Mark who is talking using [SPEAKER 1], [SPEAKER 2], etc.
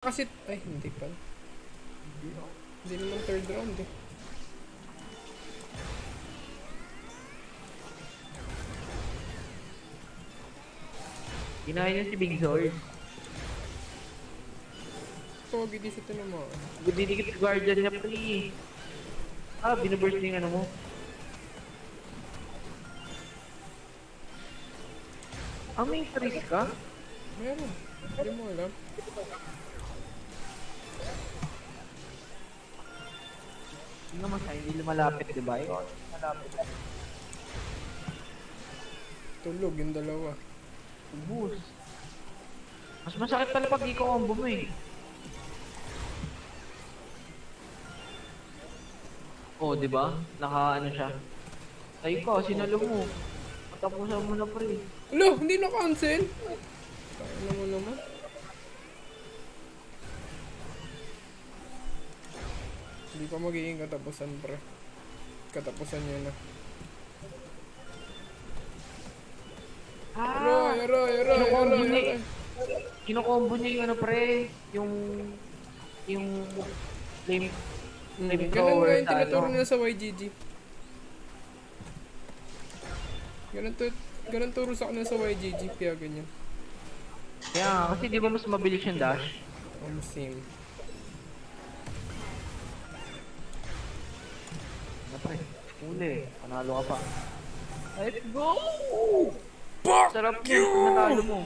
[SPEAKER 1] Kasi, ay, hindi pa. Hindi naman third round eh.
[SPEAKER 2] Kinain niya si Big Zord.
[SPEAKER 1] Pogi di siya tinamaan.
[SPEAKER 2] Didikit sa guardian niya, pre. Ah, binuburst niya yung ano mo. Ah, may freeze ka?
[SPEAKER 1] Meron. Hindi mo alam.
[SPEAKER 2] Hindi naman siya, hindi lumalapit, di ba? Yun, malapit.
[SPEAKER 1] Tulog yung dalawa.
[SPEAKER 2] Ubus. Mas masakit pala pag di ko combo mo eh. Oh, di ba? Naka ano siya. Ay ka, sinalo mo. Patapusan mo na pre.
[SPEAKER 1] Alo, hindi na cancel. Ano mo naman? Hindi pa magiging katapusan, pre. Katapusan niya na.
[SPEAKER 2] Ah!
[SPEAKER 1] Aroy.
[SPEAKER 2] Kino-combo niya. Kino-combo niya yung ano pre. Yung flame
[SPEAKER 1] Ganun
[SPEAKER 2] thrower
[SPEAKER 1] nga yung
[SPEAKER 2] sa
[SPEAKER 1] tinuturo
[SPEAKER 2] ano.
[SPEAKER 1] nila sa YGG. Ganun turo sa kanila sa YGG, kaya ganyan.
[SPEAKER 2] Kaya nga, kasi di ba mas mabilis yung dash?
[SPEAKER 1] Same.
[SPEAKER 2] Ano pre? Uli. Panalo ka pa. Let's go!
[SPEAKER 1] Fuck
[SPEAKER 2] Sarap niya. Nanalo mo.